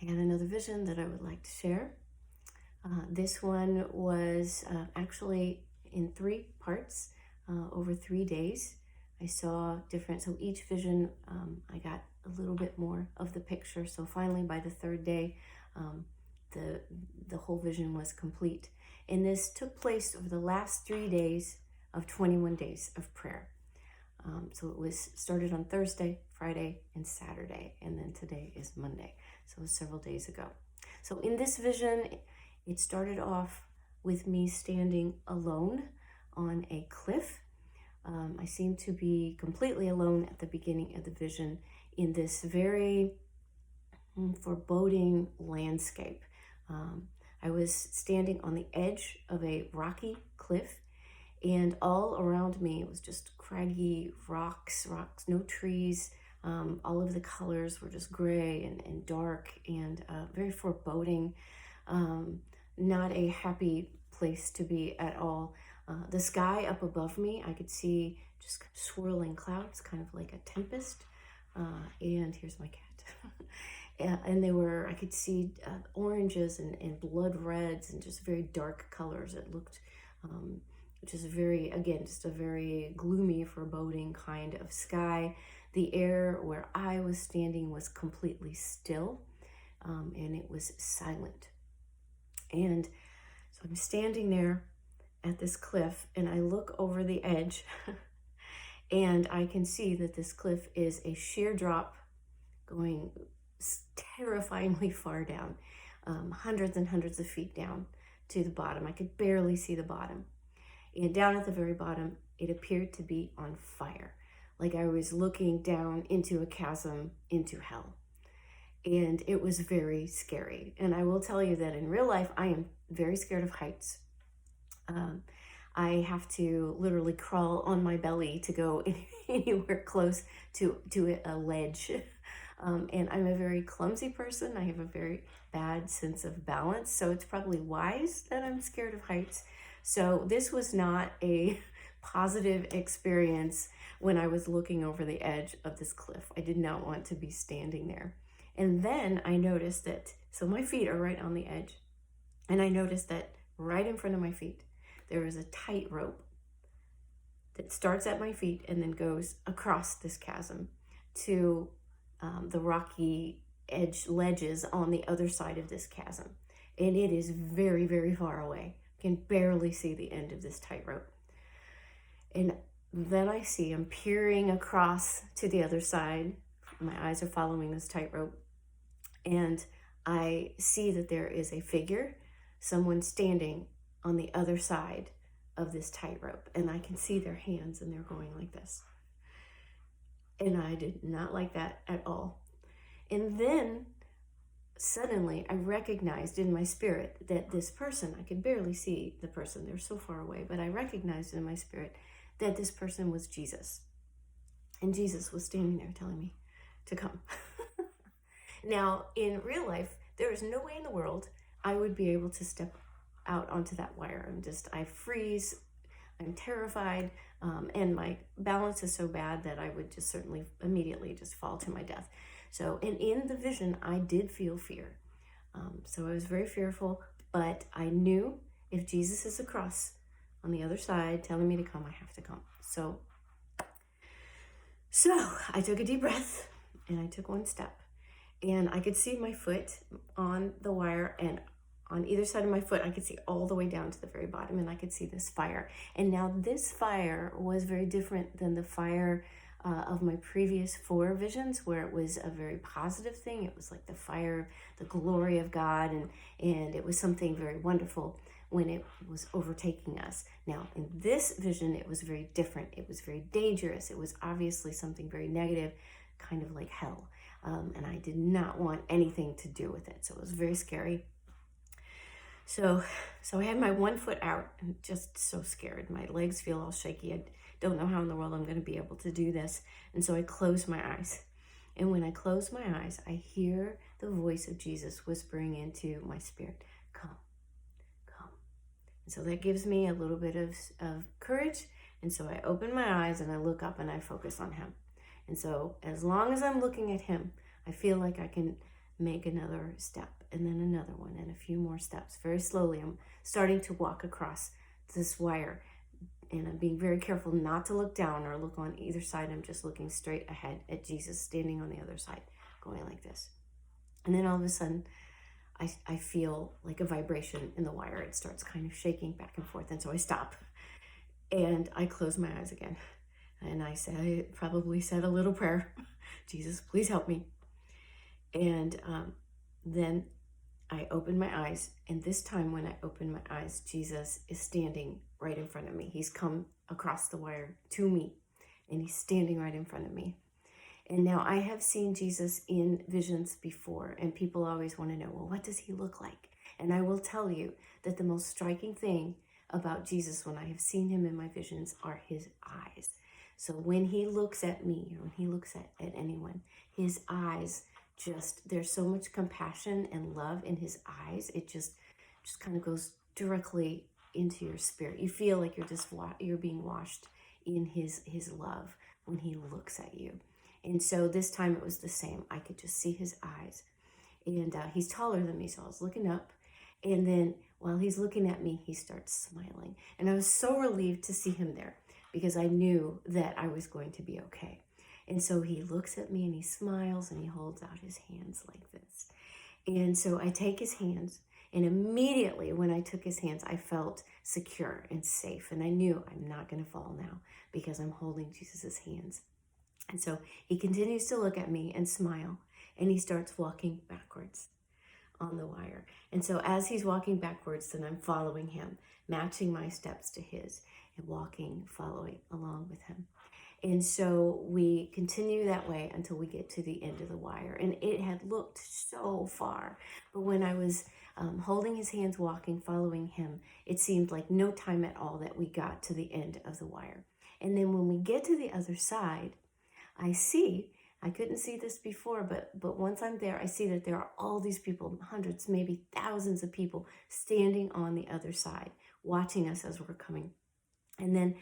I had another vision that I would like to share. This one was actually in 3 parts over 3 days. I saw different, so each vision I got a little bit more of the picture. So finally by the 3rd day, um, the whole vision was complete. And this took place over the last 3 days of 21 days of prayer. So it was started on Thursday, Friday, and Saturday, and then today is Monday. So it was several days ago. So in this vision, it started off with me standing alone on a cliff. I seemed to be completely alone at the beginning of the vision in this very foreboding landscape. I was standing on the edge of a rocky cliff, and all around me it was just craggy rocks, no trees. All of the colors were just gray and dark and very foreboding. Not a happy place to be at all. The sky up above me, I could see just swirling clouds, kind of like a tempest. And here's my cat. And I could see oranges and blood reds and just very dark colors. It looked just just a very gloomy, foreboding kind of sky. The air where I was standing was completely still, and it was silent. And so I'm standing there at this cliff, and I look over the edge, and I can see that this cliff is a sheer drop going terrifyingly far down, hundreds and hundreds of feet down to the bottom. I could barely see the bottom. And down at the very bottom, it appeared to be on fire, like I was looking down into a chasm into hell. And it was very scary. And I will tell you that in real life, I am very scared of heights. I have to literally crawl on my belly to go anywhere close to a ledge. And I'm a very clumsy person. I have a very bad sense of balance. So it's probably wise that I'm scared of heights. So this was not a positive experience when I was looking over the edge of this cliff. I did not want to be standing there. And then I noticed that, so my feet are right on the edge. And I noticed that right in front of my feet, there is a tightrope that starts at my feet and then goes across this chasm to the rocky edge ledges on the other side of this chasm. And it is very, very far away. I can barely see the end of this tightrope. And then I see I'm peering across to the other side. My eyes are following this tightrope. And I see that there is a figure, someone standing on the other side of this tightrope. And I can see their hands, and they're going like this. And I did not like that at all. And then suddenly I recognized in my spirit that this person, I could barely see the person, they're so far away, but I recognized in my spirit that this person was Jesus. And Jesus was standing there telling me to come. Now, in real life, there is no way in the world I would be able to step out onto that wire. I freeze, I'm terrified, and my balance is so bad that I would just certainly immediately just fall to my death. So, and in the vision, I did feel fear. So I was very fearful, but I knew if Jesus is across on the other side telling me to come, I have to come. So I took a deep breath and I took one step, and I could see my foot on the wire, and on either side of my foot, I could see all the way down to the very bottom, and I could see this fire. And now this fire was very different than the fire of my previous 4 visions, where it was a very positive thing. It was like the fire, the glory of God, and it was something very wonderful when it was overtaking us. Now, in this vision, it was very different. It was very dangerous. It was obviously something very negative, kind of like hell. And I did not want anything to do with it. So it was very scary. So I had my one foot out and just so scared. My legs feel all shaky. I don't know how in the world I'm going to be able to do this. And so I closed my eyes. And when I close my eyes, I hear the voice of Jesus whispering into my spirit, come, come. And so that gives me a little bit of courage. And so I open my eyes and I look up and I focus on him. And so as long as I'm looking at him, I feel like I can make another step, and then another one, and a few more steps. Very slowly, I'm starting to walk across this wire, and I'm being very careful not to look down or look on either side. I'm just looking straight ahead at Jesus standing on the other side, going like this. And then all of a sudden, I feel like a vibration in the wire. It starts kind of shaking back and forth. And so I stop and I close my eyes again. And I probably said a little prayer. Jesus, please help me. And then I open my eyes. And this time when I open my eyes, Jesus is standing right in front of me. He's come across the wire to me. And he's standing right in front of me. And now I have seen Jesus in visions before, and people always want to know, well, what does he look like? And I will tell you that the most striking thing about Jesus when I have seen him in my visions are his eyes. So when he looks at me, or when he looks at anyone, his eyes there's so much compassion and love in his eyes. It just kind of goes directly into your spirit. You feel like you're being washed in his love when he looks at you. And so this time it was the same. I could just see his eyes. And he's taller than me, so I was looking up. And then while he's looking at me, he starts smiling. And I was so relieved to see him there because I knew that I was going to be okay. And so he looks at me and he smiles and he holds out his hands like this. And so I take his hands, and immediately when I took his hands, I felt secure and safe. And I knew I'm not going to fall now because I'm holding Jesus's hands. And so he continues to look at me and smile, and he starts walking backwards on the wire. And so as he's walking backwards, then I'm following him, matching my steps to his, and following along with him. And so we continue that way until we get to the end of the wire. And it had looked so far, but when I was holding his hands, walking, following him, it seemed like no time at all that we got to the end of the wire. And then when we get to the other side, I couldn't see this before, but once I'm there, I see that there are all these people, hundreds, maybe thousands of people standing on the other side, watching us as we're coming. And then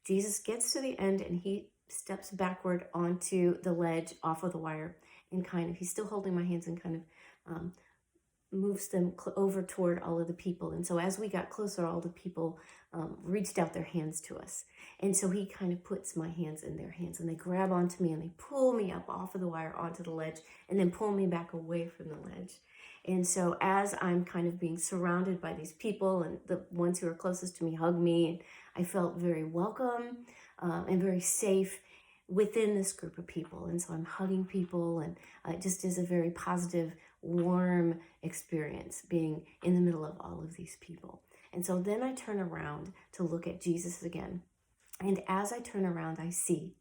Jesus gets to the end and he steps backward onto the ledge off of the wire, and he's still holding my hands and kind of moves them over toward all of the people. And so as we got closer, all the people reached out their hands to us. And so he kind of puts my hands in their hands, and they grab onto me and they pull me up off of the wire onto the ledge, and then pull me back away from the ledge. And so as I'm kind of being surrounded by these people, and the ones who are closest to me hug me, and I felt very welcome and very safe within this group of people. And so I'm hugging people, and it just is a very positive, warm experience being in the middle of all of these people. And so then I turn around to look at Jesus again. And as I turn around, I see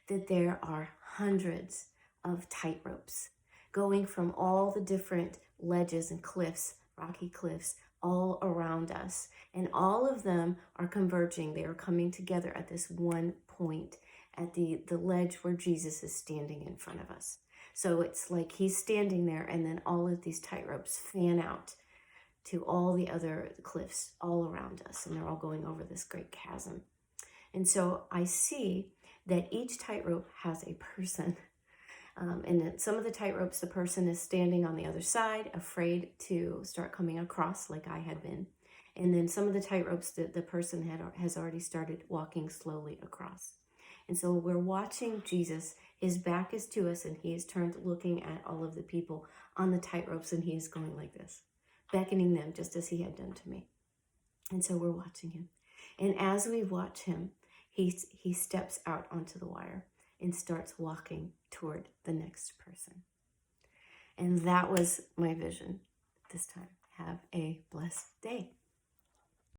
that there are hundreds of tightropes going from all the different ledges and cliffs, rocky cliffs, all around us. And all of them are converging. They are coming together at this one point at the ledge where Jesus is standing in front of us. So it's like he's standing there, and then all of these tightropes fan out to all the other cliffs all around us, and they're all going over this great chasm. And so I see that each tightrope has a person. And some of the tightropes, the person is standing on the other side, afraid to start coming across like I had been. And then some of the tightropes, the person has already started walking slowly across. And so we're watching Jesus. His back is to us, and he is turned looking at all of the people on the tightropes, and he is going like this, beckoning them just as he had done to me. And so we're watching him. And as we watch him, he steps out onto the wire and starts walking toward the next person. And that was my vision this time. Have a blessed day.